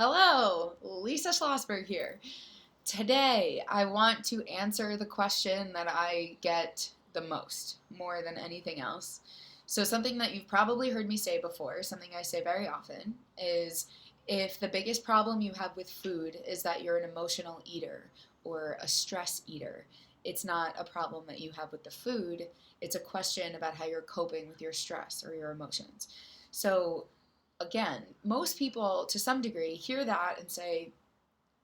Hello, Lisa Schlossberg here. Today, I want to answer the question that I get the most, more than anything else. So, something that you've probably heard me say before, something I say very often, is if the biggest problem you have with food is that you're an emotional eater or a stress eater, it's not a problem that you have with the food, it's a question about how you're coping with your stress or your emotions. So, again, most people to some degree hear that and say,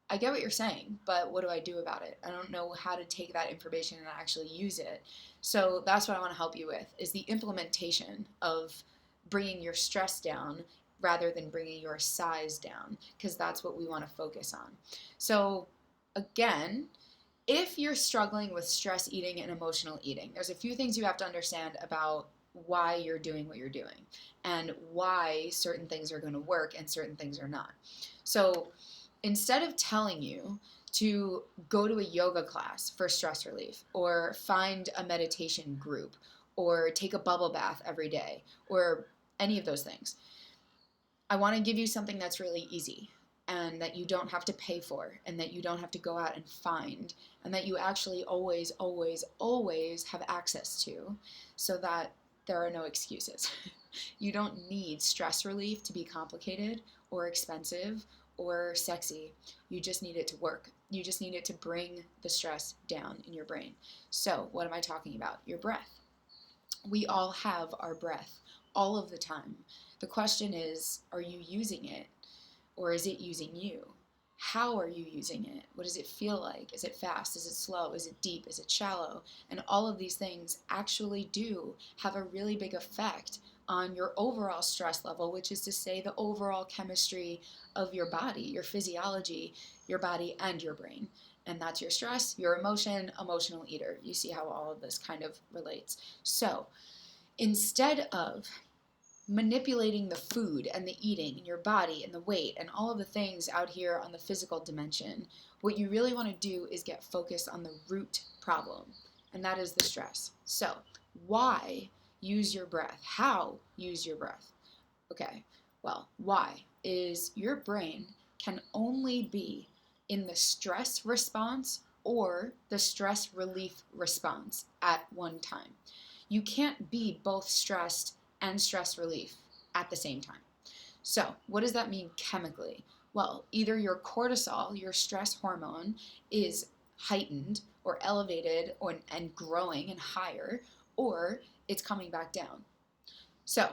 I get what you're saying, but what do I do about it? I don't know how to take that information and actually use it. So that's what I want to help you with is the implementation of bringing your stress down rather than bringing your size down because that's what we want to focus on. So again, if you're struggling with stress eating and emotional eating, there's a few things you have to understand about why you're doing what you're doing and why certain things are going to work and certain things are not. So instead of telling you to go to a yoga class for stress relief or find a meditation group or take a bubble bath every day or any of those things, I want to give you something that's really easy and that you don't have to pay for and that you don't have to go out and find and that you actually always, always, always have access to so that there are no excuses. You don't need stress relief to be complicated or expensive or sexy. You just need it to work. You just need it to bring the stress down in your brain. So, what am I talking about? Your breath. We all have our breath all of the time. The question is, are you using it or is it using you? How are you using it? What does it feel like? Is it fast? Is it slow? Is it deep? Is it shallow? And all of these things actually do have a really big effect on your overall stress level, which is to say the overall chemistry of your body, your physiology, your body, and your brain. And that's your stress, your emotion, emotional eater. You see how all of this kind of relates. So instead of manipulating the food and the eating and your body and the weight and all of the things out here on the physical dimension, what you really want to do is get focused on the root problem, and that is the stress. So, why use your breath? How use your breath? Okay, well, why is your brain can only be in the stress response or the stress relief response at one time. You can't be both stressed and stress relief at the same time. So, what does that mean chemically? Well, either your cortisol, your stress hormone, is heightened or elevated and growing and higher, or it's coming back down. So,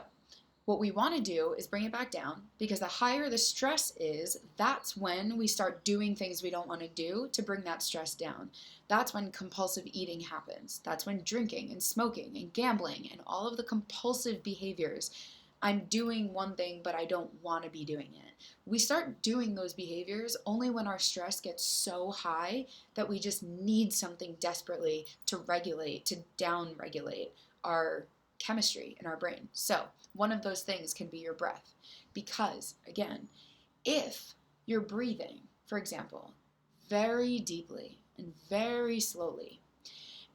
what we want to do is bring it back down because the higher the stress is, that's when we start doing things we don't want to do to bring that stress down. That's when compulsive eating happens. That's when drinking and smoking and gambling and all of the compulsive behaviors. I'm doing one thing, but I don't want to be doing it. We start doing those behaviors only when our stress gets so high that we just need something desperately to regulate, to down regulate our chemistry in our brain. So, one of those things can be your breath. Because, again, if you're breathing, for example, very deeply and very slowly,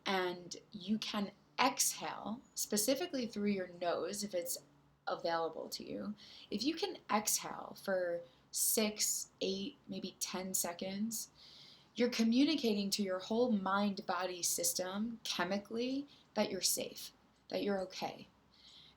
and you can exhale, specifically through your nose if it's available to you, if you can exhale for 6, 8, maybe 10 seconds, you're communicating to your whole mind body system chemically that you're safe, that you're okay.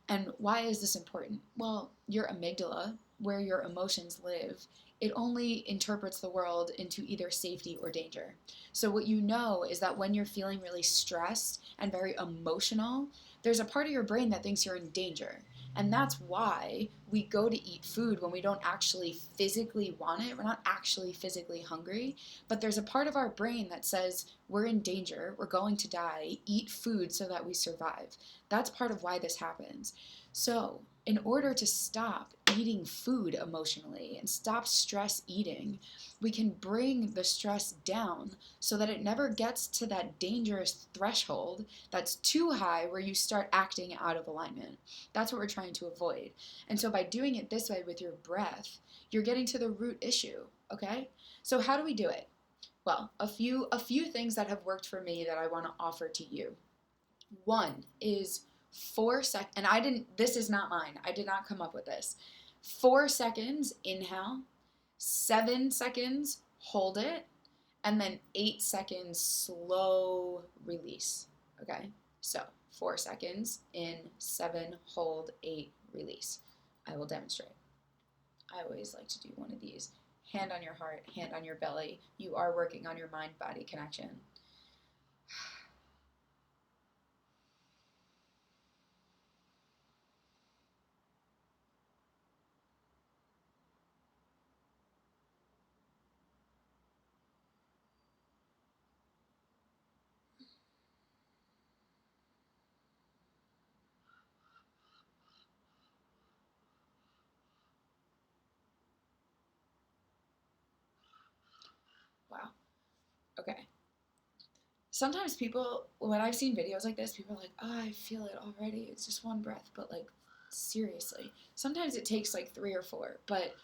And why is this important? Well, your amygdala, where your emotions live, it only interprets the world into either safety or danger. So, what you know is that when you're feeling really stressed and very emotional, there's a part of your brain that thinks you're in danger. And that's why we go to eat food when we don't actually physically want it. We're not actually physically hungry, but there's a part of our brain that says, we're in danger, we're going to die, eat food so that we survive. That's part of why this happens. So, in order to stop eating food emotionally and stop stress eating, we can bring the stress down so that it never gets to that dangerous threshold that's too high where you start acting out of alignment. That's what we're trying to avoid. And so by doing it this way with your breath, you're getting to the root issue, okay? So how do we do it? Well, a few things that have worked for me that I want to offer to you. One is 4 seconds, and this is not mine. I did not come up with this. 4 seconds, inhale, 7 seconds, hold it, and then 8 seconds, slow release. Okay, so 4 seconds in, 7, hold, 8, release. I will demonstrate. I always like to do one of these. Hand on your heart, hand on your belly. You are working on your mind-body connection. Wow. Okay. Sometimes people, when I've seen videos like this, people are like, oh, I feel it already. It's just one breath. But like, seriously, sometimes it takes like 3 or 4. But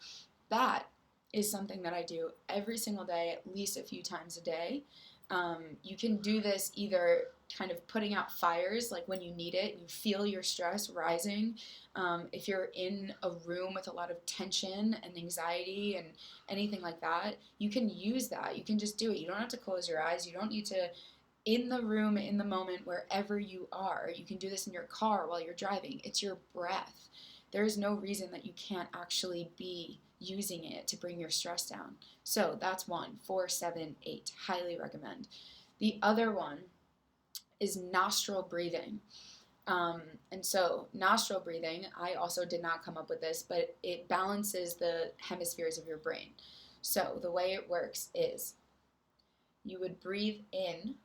that is something that I do every single day, at least a few times a day. You can do this either kind of putting out fires, like when you need it, you feel your stress rising. If you're in a room with a lot of tension and anxiety and anything like that, you can use that. You can just do it. You don't have to close your eyes. You don't need to, in the room, in the moment, wherever you are. You can do this in your car while you're driving. It's your breath. There is no reason that you can't actually be using it to bring your stress down. So that's 1, 4, 7, 8. Highly recommend. The other one is nostril breathing. And so, nostril breathing, I also did not come up with this, but it balances the hemispheres of your brain. So, the way it works is you would breathe in,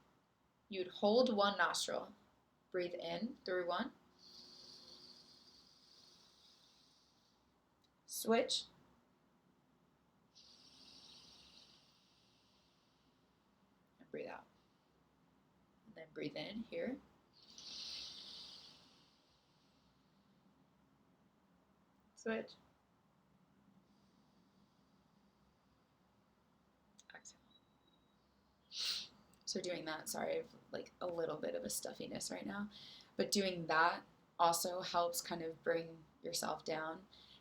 you'd hold one nostril, breathe in through one, switch, and breathe out. And then breathe in here, switch, exhale. So doing that, sorry, I have like a little bit of a stuffiness right now, but doing that also helps kind of bring yourself down.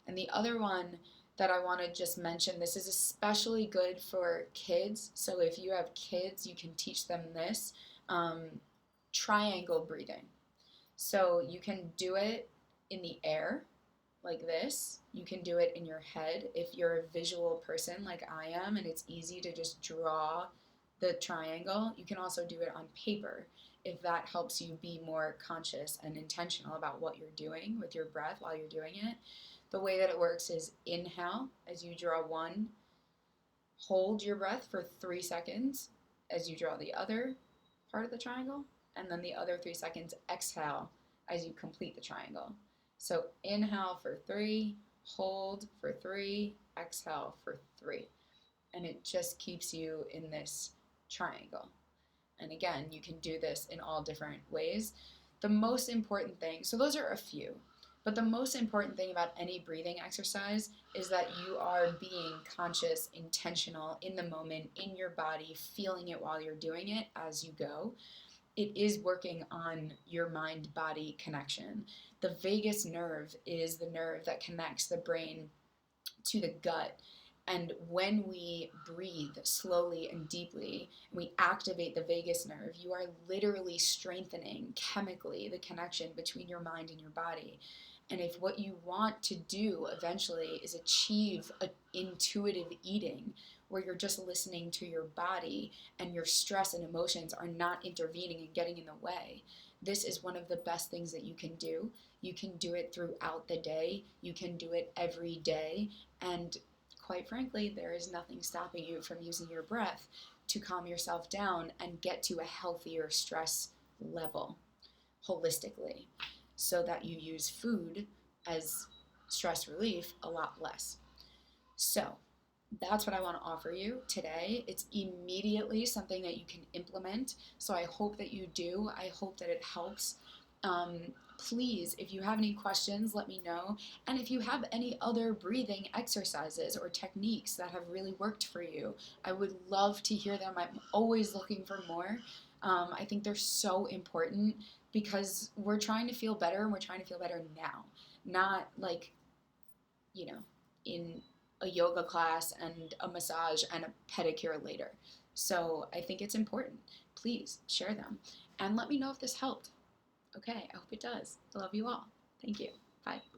And the other one that I want to just mention, this is especially good for kids. So if you have kids, you can teach them this triangle breathing. So you can do it in the air like this. You can do it in your head if you're a visual person like I am and it's easy to just draw the triangle. You can also do it on paper if that helps you be more conscious and intentional about what you're doing with your breath while you're doing it. The way that it works is inhale as you draw one, hold your breath for 3 seconds as you draw the other part of the triangle, and then the other 3 seconds exhale as you complete the triangle. So inhale for 3, hold for 3, exhale for 3. And it just keeps you in this triangle. And again, you can do this in all different ways. The most important thing, so those are a few, but the most important thing about any breathing exercise is that you are being conscious, intentional, in the moment, in your body, feeling it while you're doing it as you go. It is working on your mind-body connection. The vagus nerve is the nerve that connects the brain to the gut. And when we breathe slowly and deeply, and we activate the vagus nerve, you are literally strengthening chemically the connection between your mind and your body. And if what you want to do eventually is achieve an intuitive eating, where you're just listening to your body and your stress and emotions are not intervening and getting in the way, this is one of the best things that you can do. You can do it throughout the day. You can do it every day. And quite frankly, there is nothing stopping you from using your breath to calm yourself down and get to a healthier stress level holistically, so that you use food as stress relief a lot less. So that's what I want to offer you today. It's immediately something that you can implement. So I hope that you do. I hope that it helps. Please, if you have any questions, let me know. And if you have any other breathing exercises or techniques that have really worked for you, I would love to hear them. I'm always looking for more. I think they're so important because we're trying to feel better and we're trying to feel better now, not like, in a yoga class and a massage and a pedicure later. So I think it's important. Please share them and let me know if this helped. Okay, I hope it does. I love you all. Thank you. Bye.